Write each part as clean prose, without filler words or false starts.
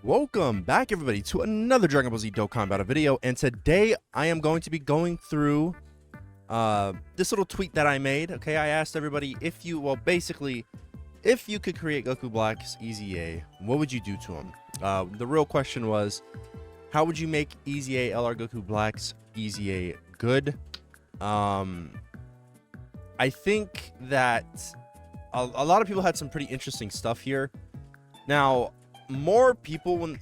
Welcome back, everybody, to another Dragon Ball Z Dokkan battle video, and today I am going to be going through this little tweet that I made. Okay, I asked everybody if you, if you could create Goku Black's Easy A, what would you do to him? The real question was, how would you make Easy A LR Goku Black's Easy A good? I think that a lot of people had some pretty interesting stuff here. Now, more people, when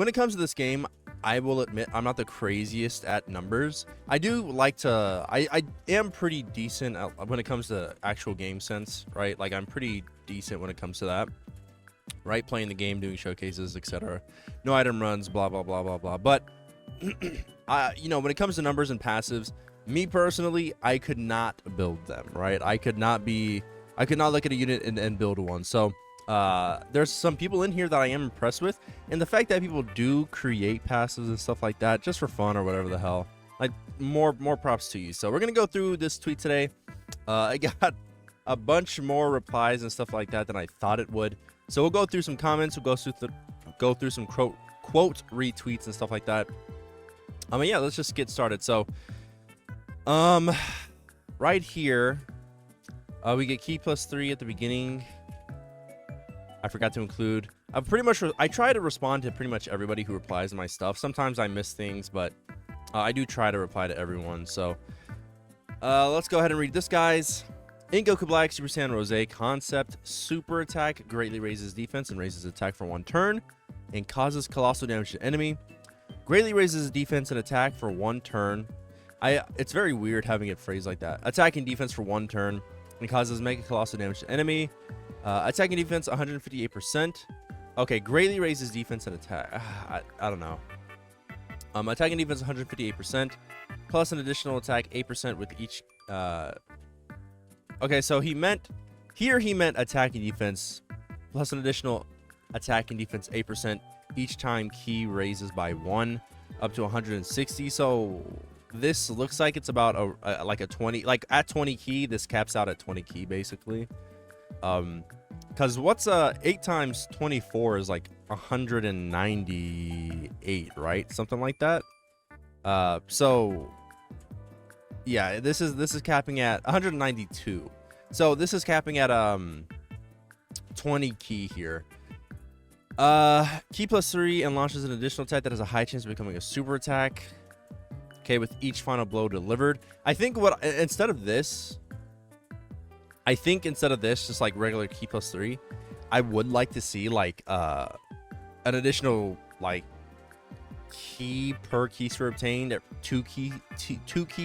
it comes to this game, I will admit I'm not the craziest at numbers. I do like to, I am pretty decent at, when it comes to actual game sense, right? Like, I'm pretty decent when it comes to that, right? Playing the game, doing showcases, etc. No item runs, blah blah blah blah blah. But you know, when it comes to numbers and passives, me personally, I could not build them, right? I could not look at a unit and build one. So there's some people in here that I am impressed with, and the fact that people do create passives and stuff like that just for fun or whatever the hell, like, more props to you. So we're gonna go through this tweet today. I got a bunch more replies and stuff like that than I thought it would, so we'll go through some comments, we'll go through some quote retweets and stuff like that. Yeah, let's just get started. So right here, we get key +3 at the beginning. I forgot to include. I try to respond to pretty much everybody who replies to my stuff. Sometimes I miss things, but I do try to reply to everyone. So let's go ahead and read this, guys. In Goku Black Super Saiyan Rose concept, super attack greatly raises defense and raises attack for 1 turn and causes colossal damage to enemy. Greatly raises defense and attack for 1 turn. It's very weird having it phrased like that. Attack and defense for 1 turn and causes mega colossal damage to enemy. Attack and defense 158%. Okay, greatly raises defense and attack. I don't know. Attack and defense 158%, plus an additional attack 8% with each. Okay, so he meant attack and defense plus an additional attack and defense 8% each time key raises by 1 up to 160. So this looks like it's about like a 20. Like at 20 key, this caps out at 20 key basically. Because what's 8 times 24 is like 198, right? Something like that. So yeah, this is capping at 192. So this is capping at 20 key here. Key +3 and launches an additional attack that has a high chance of becoming a super attack. Okay, with each final blow delivered. I think instead of this, just like regular key +3, I would like to see like an additional like key per key sphere obtained, 2 key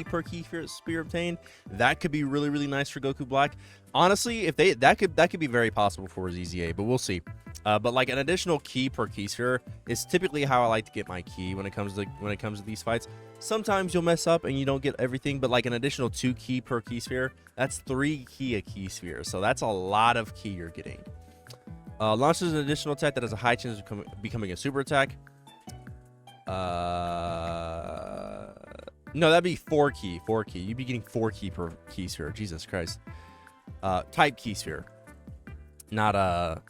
per key sphere obtained. That could be really nice for Goku Black. Honestly, if that could be very possible for his EZA, but we'll see. But like an additional key per key sphere is typically how I like to get my key when it comes to these fights. Sometimes you'll mess up and you don't get everything, but like an additional 2 key per key sphere, that's 3 key a key sphere. So that's a lot of key you're getting. Launches an additional attack that has a high chance of becoming a super attack. No, that'd be 4 key. You'd be getting 4 key per key sphere. Jesus Christ. Type key sphere. Not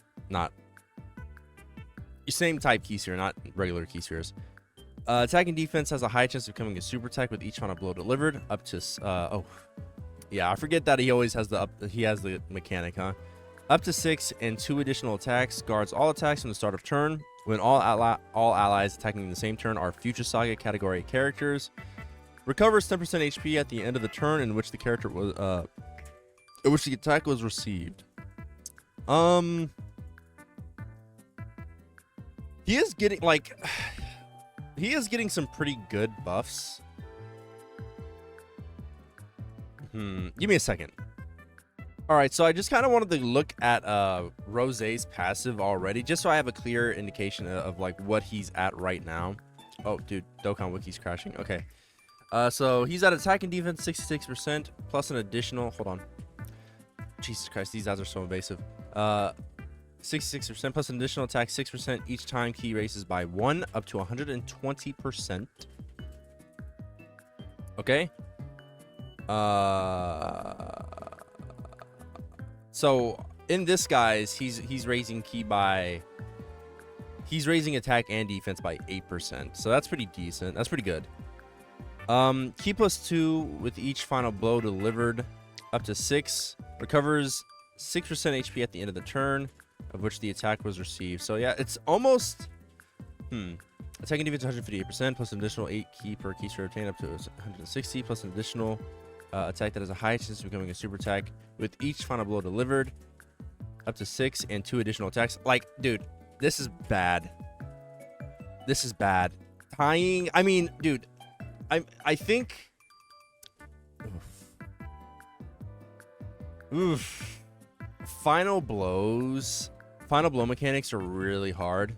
same type key sphere, not regular key spheres. Attack and defense has a high chance of becoming a super attack with each final blow delivered up to oh yeah, I forget that he always has the mechanic, huh? Up to 6 and 2 additional attacks. Guards all attacks from the start of turn when all allies attacking in the same turn are Future Saga category characters. Recovers 10% HP at the end of the turn in which the character was in which the attack was received. He is getting some pretty good buffs. Give me a second. All right, so I just kind of wanted to look at Rose's passive already, just so I have a clear indication of like what he's at right now. Oh, dude, Dokkan Wiki's crashing. Okay. So he's at attack and defense 66% plus an additional. Hold on. Jesus Christ, these ads are so invasive. 66% plus an additional attack 6% each time key raises by 1 up to 120%. Okay. So in this, guys, he's raising key by he's raising attack and defense by 8%. So that's pretty decent. That's pretty good. Key +2 with each final blow delivered up to 6. Recovers 6% HP at the end of the turn, of which the attack was received. So yeah, it's almost... Attack and defense 158%, plus an additional 8 key per key sphere obtained up to 160, plus an additional attack that has a high chance of becoming a super attack with each final blow delivered up to 6 and 2 additional attacks. Like, dude, this is bad. This is bad. Tying, I mean, dude, I think... Oof. Final blow mechanics are really hard.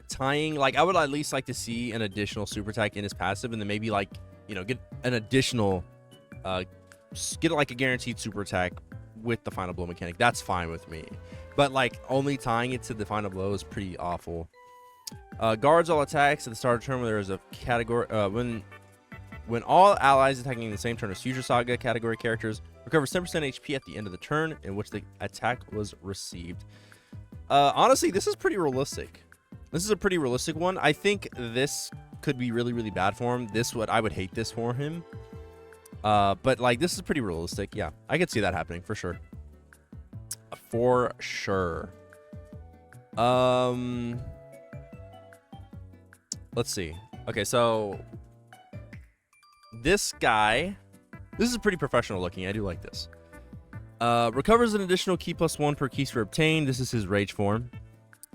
Tying, like, I would at least like to see an additional super attack in his passive, and then maybe, like, you know, get an additional, get like a guaranteed super attack with the final blow mechanic. That's fine with me. But, like, only tying it to the final blow is pretty awful. Guards all attacks at the start of the turn when there is a category, when all allies attacking in the same turn as Future Saga category characters recovers 10% HP at the end of the turn in which the attack was received. Honestly, this is pretty realistic. This is a pretty realistic one. I think this could be really, really bad for him. I would hate this for him. But, like, this is pretty realistic. Yeah, I could see that happening for sure. For sure. Let's see. Okay, so this guy, this is pretty professional looking. I do like this. Recovers an additional key +1 per key sphere obtained. This is his rage form.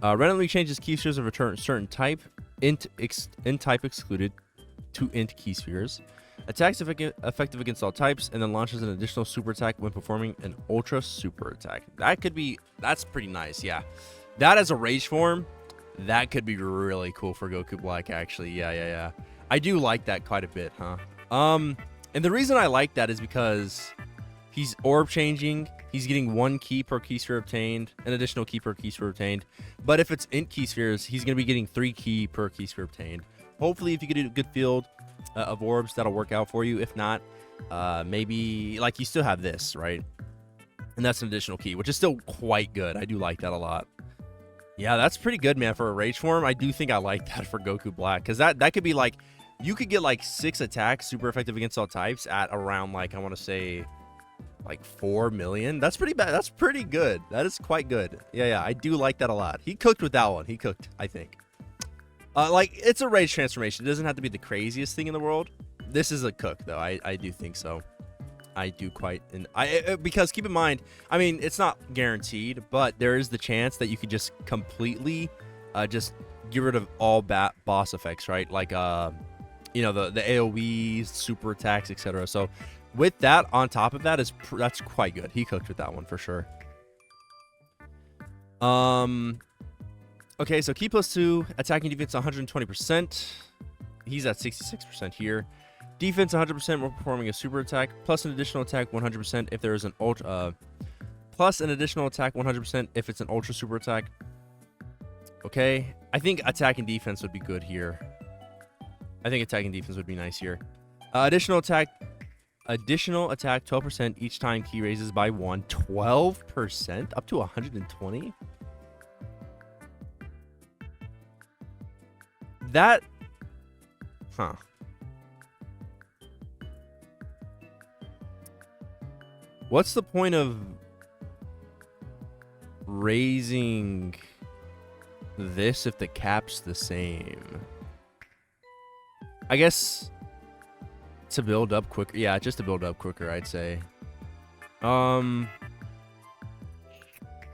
Randomly changes key spheres of a certain type, int type excluded, to int key spheres. Attacks effective against all types, and then launches an additional super attack when performing an ultra super attack. That's pretty nice, yeah. That as a rage form, that could be really cool for Goku Black, actually. Yeah. I do like that quite a bit, huh? And the reason I like that is because he's orb changing. He's getting 1 key per key sphere obtained, an additional key per key sphere obtained. But if it's int key spheres, he's going to be getting 3 key per key sphere obtained. Hopefully, if you get a good field of orbs, that'll work out for you. If not, maybe, like, you still have this, right? And that's an additional key, which is still quite good. I do like that a lot. Yeah, that's pretty good, man, for a rage form. I do think I like that for Goku Black, because that could be, like, you could get, like, 6 attacks super effective against all types at around, like, I want to say, like 4 million. That's pretty bad. That's pretty good. That is quite good. Yeah, I do like that a lot. He cooked with that one. He cooked, I think. Like, it's a rage transformation. It doesn't have to be the craziest thing in the world. This is a cook, though. I do think so. I do quite, and because keep in mind, I mean, it's not guaranteed, but there is the chance that you could just completely just get rid of all boss effects, right? Like you know, the AoE, super attacks, etc. So with that on top of that, that's quite good. He cooked with that one for sure. Okay, so key +2, attacking defense 120%. He's at 66% here. Defense 100% when performing a super attack, plus an additional attack 100% if there is an ultra, plus an additional attack 100% if it's an ultra super attack. Okay, I think attack and defense would be good here. I think attack and defense would be nice here. Additional attack 12% each time key raises by 1. 12% up to 120. That, huh? What's the point of raising this if the cap's the same? I guess to build up quicker. Yeah, just to build up quicker, I'd say. I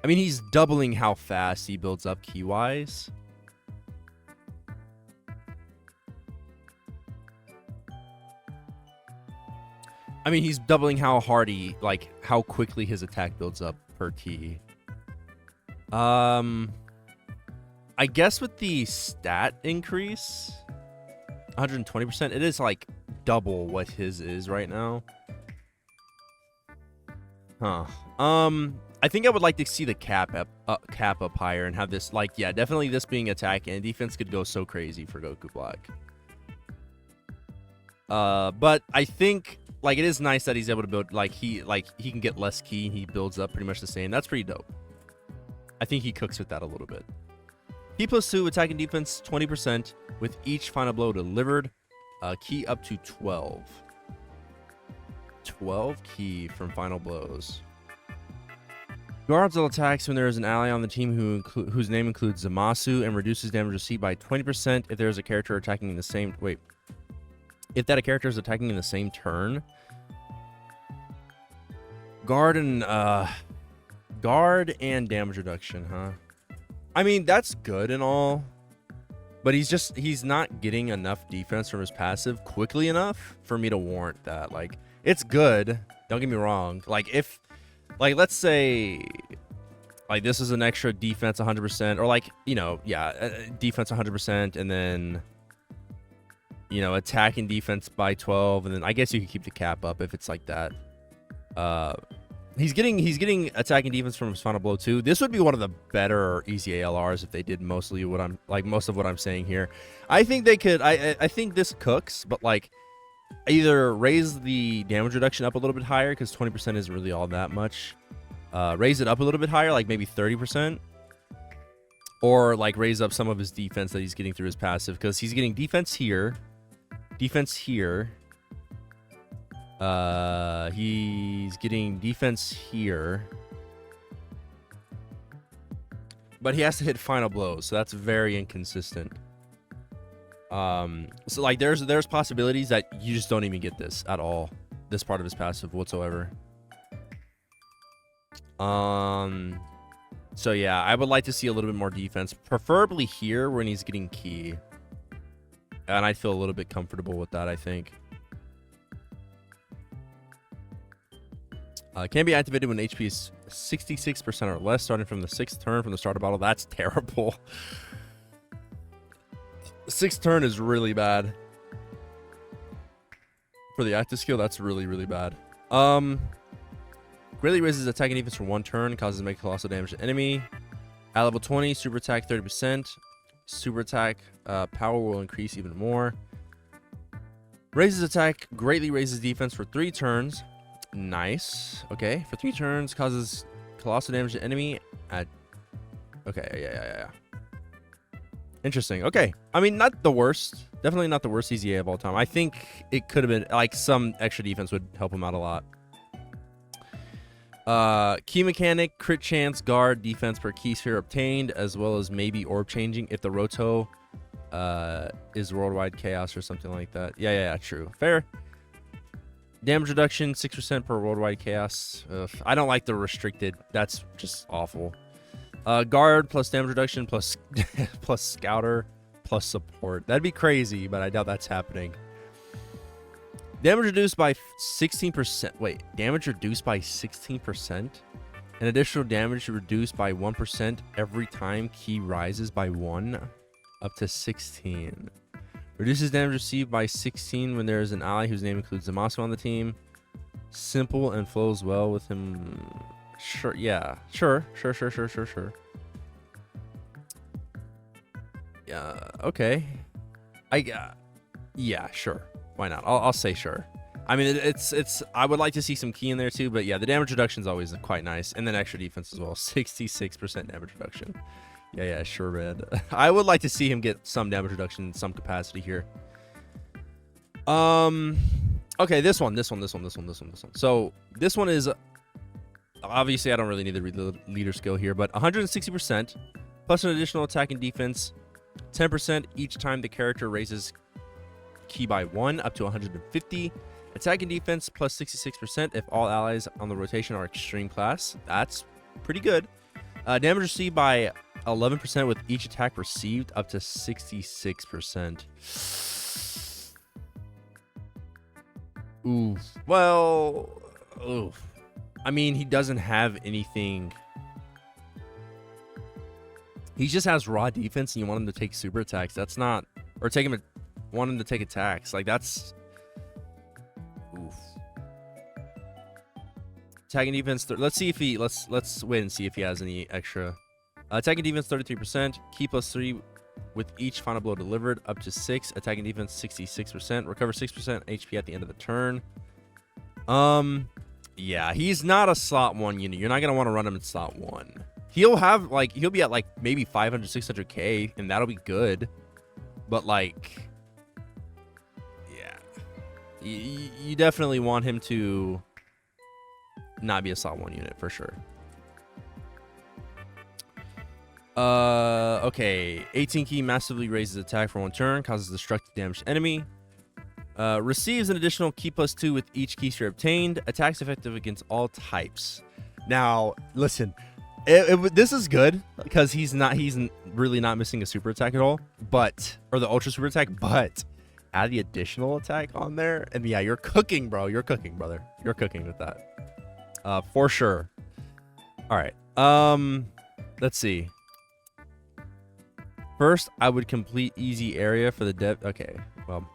mean, he's doubling how fast he builds up key-wise. I mean, he's doubling how hard how quickly his attack builds up per key. I guess with the stat increase, 120%, it is like double what his is right now. Huh. I think I would like to see the cap up higher and have this, like, yeah, definitely this being attack and defense could go so crazy for Goku Black. But I think, like, it is nice that he's able to build, he can get less key and he builds up pretty much the same. That's pretty dope. I think he cooks with that a little bit. Key +2, attack and defense 20% with each final blow delivered. Key up to 12. 12 key from final blows. Guards all attacks when there is an ally on the team whose name includes Zamasu and reduces damage received by 20% if there is a character attacking in the same... Wait. If that a character is attacking in the same turn. Guard and damage reduction, huh? I mean, that's good and all, but he's not getting enough defense from his passive quickly enough for me to warrant that. Like, it's good, don't get me wrong. Like, if, like, let's say, like, this is an extra defense 100%, or like, you know, yeah, defense 100%, and then, you know, attack and defense by 12, and then I guess you could keep the cap up if it's like that. He's getting attack and defense from his final blow too. This would be one of the better easy ALRs if they did most of what I'm saying here. I think they could. I think this cooks, but like either raise the damage reduction up a little bit higher because 20% isn't really all that much. Raise it up a little bit higher, like maybe 30%, or like raise up some of his defense that he's getting through his passive because he's getting defense here, defense here. He's getting defense here, but he has to hit final blows, so that's very inconsistent. So like there's possibilities that you just don't even get this at all, this part of his passive whatsoever. So yeah, I would like to see a little bit more defense, preferably here when he's getting key, and I feel a little bit comfortable with that, I think. Can be activated when HP is 66% or less, starting from the 6th turn from the start of battle. That's terrible. 6th turn is really bad. For the active skill, that's really, really bad. Greatly raises attack and defense for 1 turn, causes to make colossal damage to enemy. At level 20, super attack 30%. Super attack power will increase even more. Raises attack, greatly raises defense for 3 turns. Nice. Okay, for 3 turns, causes colossal damage to enemy at... Okay, yeah. Interesting. Okay. I mean, not the worst. Definitely not the worst EZA of all time. I think it could have been, like, some extra defense would help him out a lot. Key mechanic, crit chance, guard, defense per key sphere obtained, as well as maybe orb changing if the Roto is worldwide chaos or something like that. Yeah, true. Fair. Damage reduction, 6% per worldwide chaos. Ugh, I don't like the restricted. That's just awful. Guard plus damage reduction plus plus scouter plus support. That'd be crazy, but I doubt that's happening. Damage reduced by 16%. Wait, damage reduced by 16%? An additional damage reduced by 1% every time key rises by 1 up to 16. Reduces damage received by 16 when there is an ally whose name includes Zamasu on the team. Simple and flows well with him. Sure, yeah. Sure. Yeah, okay. Yeah, sure. Why not? I'll say sure. I mean, it's I would like to see some key in there too, but yeah, the damage reduction is always quite nice. And then extra defense as well. 66% damage reduction. Yeah, sure, man. I would like to see him get some damage reduction in some capacity here. Okay, this one. So this one is obviously I don't really need the leader skill here, but 160% plus an additional attack and defense, 10% each time the character raises key by 1 up to 150. Attack and defense plus 66% if all allies on the rotation are extreme class. That's pretty good. Damage received by 11% with each attack received up to 66%. Oof. Well, oof. I mean, he doesn't have anything. He just has raw defense, and you want him to take super attacks. That's not, or want him to take attacks. Like that's. Oof. Attack and defense. Let's see if he. Let's wait and see if he has any extra. Attack and defense 33%. Key +3 with each final blow delivered up to 6. Attack and defense 66%. Recover 6% HP at the end of the turn. Yeah, he's not a slot 1 unit. You're not gonna want to run him in slot 1. He'll have like he'll be at like maybe 500, 600k, and that'll be good. But like, yeah, you definitely want him to not be a slot 1 unit for sure. Okay. 18 key massively raises attack for 1 turn, causes destructive damage to enemy. Receives an additional key +2 with each key sphere obtained. Attacks effective against all types. Now, listen, this is good because he's really not missing a super attack at all, or the ultra super attack, but add the additional attack on there, and yeah, you're cooking, bro. You're cooking, brother. You're cooking with that, for sure. All right. Let's see. First, I would complete easy area for the dev. Okay, well,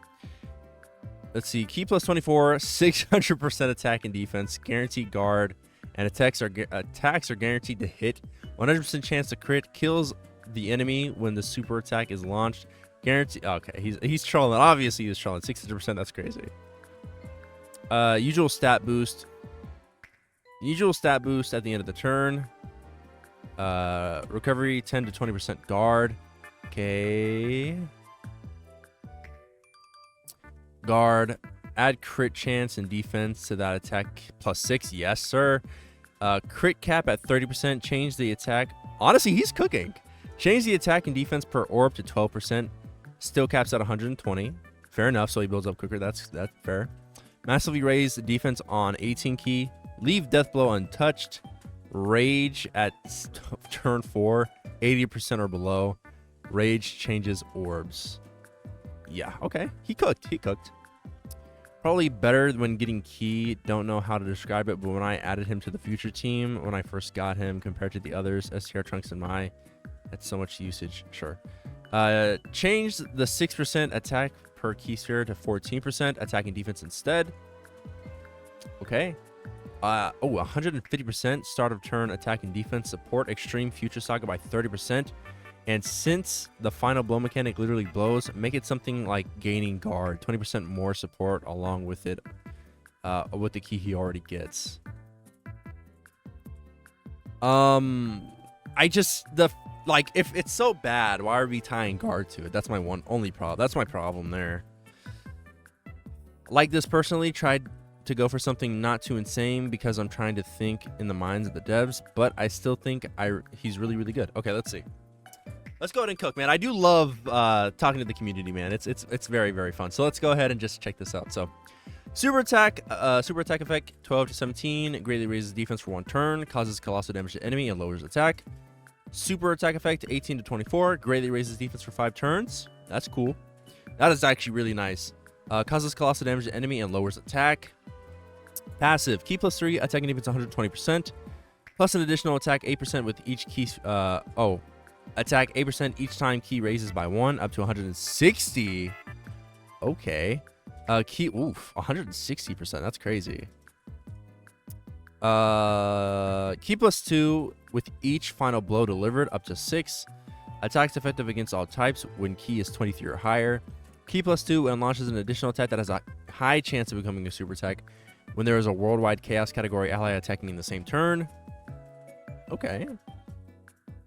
let's see. Key +24, 600% attack and defense, guaranteed guard, and attacks are guaranteed to hit. 100% chance to crit, kills the enemy when the super attack is launched. Guarantee. Okay, he's trolling. Obviously, he's trolling. 600%. That's crazy. Usual stat boost. Usual stat boost at the end of the turn. Recovery 10 to 20% guard. Okay. Guard. Add crit chance and defense to that attack +6. Yes, sir. Crit cap at 30%. Change the attack. Honestly, he's cooking. Change the attack and defense per orb to 12%. Still caps at 120. Fair enough. So he builds up quicker. That's fair. Massively raise the defense on 18 key. Leave death blow untouched. Rage at turn 4. 80% or below. Rage changes orbs. Yeah, okay. He cooked. Probably better when getting key. Don't know how to describe it, but when I added him to the future team, when I first got him compared to the others, STR, Trunks, and Mai, that's so much usage. Sure. Change the 6% attack per key sphere to 14% attack and defense instead. Okay. 150% start of turn attack and defense. Support Extreme Future Saga by 30%. And since the final blow mechanic literally blows, make it something like gaining guard. 20% more support along with it, with the key he already gets. If it's so bad, why are we tying guard to it? That's my only problem. That's my problem there. Like this personally, tried to go for something not too insane because I'm trying to think in the minds of the devs, but I still think he's really, really good. Okay, let's see. Let's go ahead and cook, man. I do love talking to the community, man. It's very, very fun. So let's go ahead and just check this out. So super attack effect 12 to 17 greatly raises defense for 1 turn, causes colossal damage to enemy and lowers attack. Super attack effect 18 to 24 greatly raises defense for 5 turns. That's cool. That is actually really nice. Causes colossal damage to enemy and lowers attack. Passive key +3 attack and defense 120%, plus an additional attack 8% with each key. Attack 8% each time key raises by 1 up to 160. Okay. Key 160%. That's crazy. Key +2 with each final blow delivered up to 6. Attacks effective against all types when key is 23 or higher. Key +2 and launches an additional attack that has a high chance of becoming a super attack when there is a worldwide chaos category ally attacking in the same turn. Okay.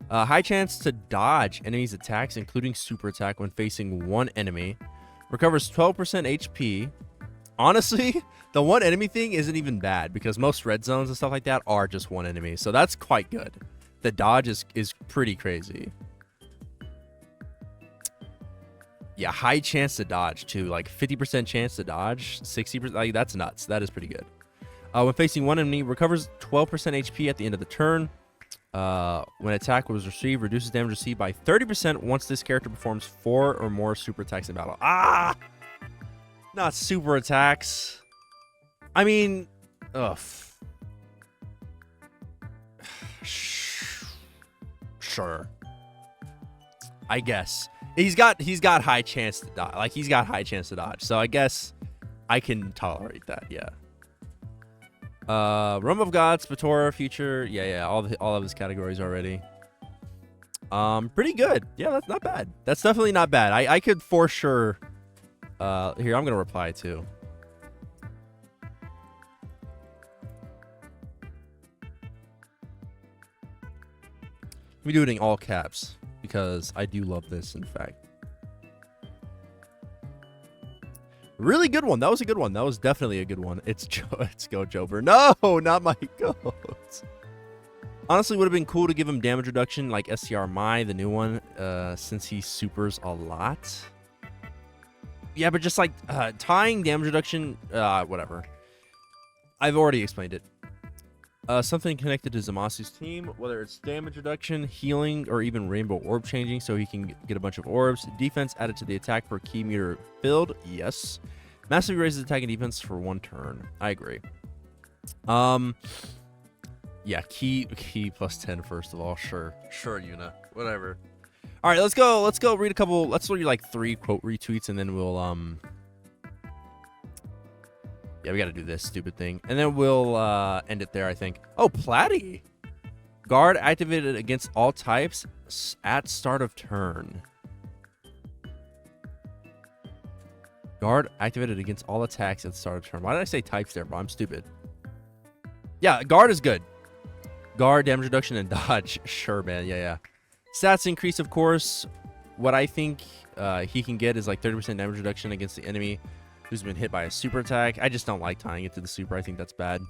High chance to dodge enemies' attacks, including super attack, when facing 1 enemy. Recovers 12% HP. Honestly, the 1 enemy thing isn't even bad because most red zones and stuff like that are just 1 enemy. So that's quite good. The dodge is pretty crazy. Yeah, high chance to dodge too. Like 50% chance to dodge, 60%. Like, that's nuts. That is pretty good. When facing 1 enemy, recovers 12% HP at the end of the turn. When attack was received, reduces damage received by 30% once this character performs 4 or more super attacks in battle. Not super attacks. I mean, ugh. Sure. I guess he's got high chance to dodge. Like, he's got high chance to dodge. So I guess I can tolerate that. Yeah. Realm of Gods, Spatora, Future, yeah, all of his categories already. Pretty good. Yeah, that's not bad. That's definitely not bad. I could for sure. Here, I'm gonna reply too. Let me do it in all caps because I do love this, in fact. Really good one. That was a good one. That was definitely a good one. It's Go Jover. No, not my goat. Honestly, would have been cool to give him damage reduction like STR Mai, the new one, since he supers a lot. Yeah, but just like tying damage reduction, whatever. I've already explained it. Something connected to Zamasu's team, whether it's damage reduction, healing, or even rainbow orb changing so he can get a bunch of orbs. Defense added to the attack per key meter filled. Yes. Massively raises attack and defense for 1 turn. I agree. Yeah, key plus 10 first of all. Sure, Yuna. Whatever. All right, let's go read a couple. Let's read like 3 quote retweets and then we'll yeah, we got to do this stupid thing. And then we'll end it there, I think. Oh, Platy. Guard activated against all types at start of turn. Guard activated against all attacks at the start of turn. Why did I say types there, bro? I'm stupid. Yeah, guard is good. Guard, damage reduction, and dodge. Sure, man. Yeah. Stats increase, of course. What I think he can get is like 30% damage reduction against the enemy who's been hit by a super attack. I just don't like tying it to the super. I think that's bad.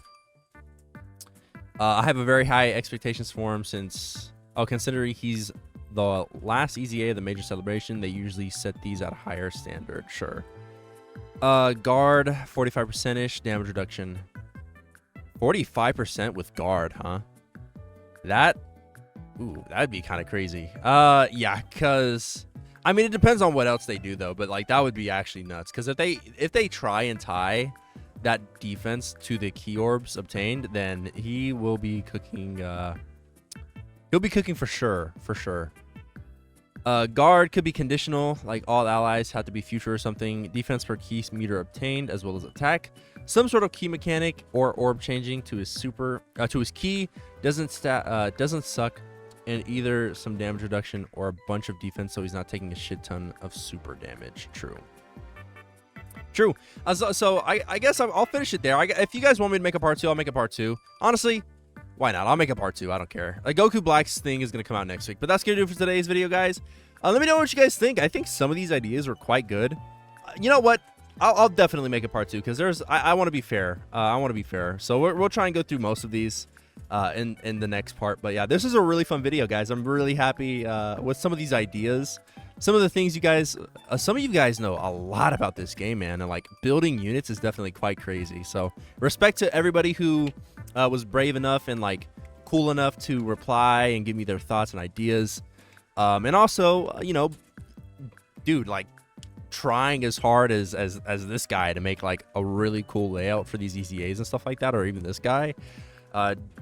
I have a very high expectations for him since, considering he's the last EZA of the major celebration, they usually set these at a higher standard. Sure. Guard, 45%-ish damage reduction. 45% with guard, huh? That'd be kind of crazy. Yeah, because I mean, it depends on what else they do, though. But like, that would be actually nuts. Because if they try and tie that defense to the key orbs obtained, then he will be cooking. He'll be cooking for sure. Guard could be conditional, like all allies have to be future or something. Defense per key meter obtained, as well as attack. Some sort of key mechanic or orb changing to his super to his key doesn't suck. And either some damage reduction or a bunch of defense, so he's not taking a shit ton of super damage. True. So I guess I'll finish it there. If you guys want me to make a part 2, I'll make a part 2. Honestly, why not? I'll make a part 2. I don't care. Like, Goku Black's thing is going to come out next week. But that's going to do it for today's video, guys. Let me know what you guys think. I think some of these ideas were quite good. You know what? I'll definitely make a part 2 because I want to be fair. I want to be fair. So we'll try and go through most of these in the next part. But yeah, this is a really fun video, guys. I'm really happy with some of these ideas. Some of the things you guys, some of you guys know a lot about this game, man. And like, building units is definitely quite crazy. So respect to everybody who was brave enough and like cool enough to reply and give me their thoughts and ideas. And also, you know, dude, like, trying as hard as this guy to make like a really cool layout for these EZAs and stuff like that, or even this guy.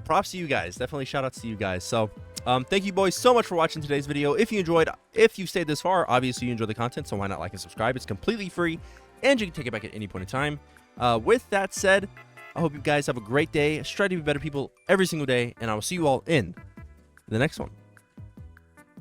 Props to you guys. Definitely shout outs to you guys. So thank you boys so much for watching today's video. If you enjoyed, if you stayed this far, obviously you enjoy the content, so why not like and subscribe? It's completely free and you can take it back at any point in time. With that said, I hope you guys have a great day. Strive to be better people every single day, and I will see you all in the next one.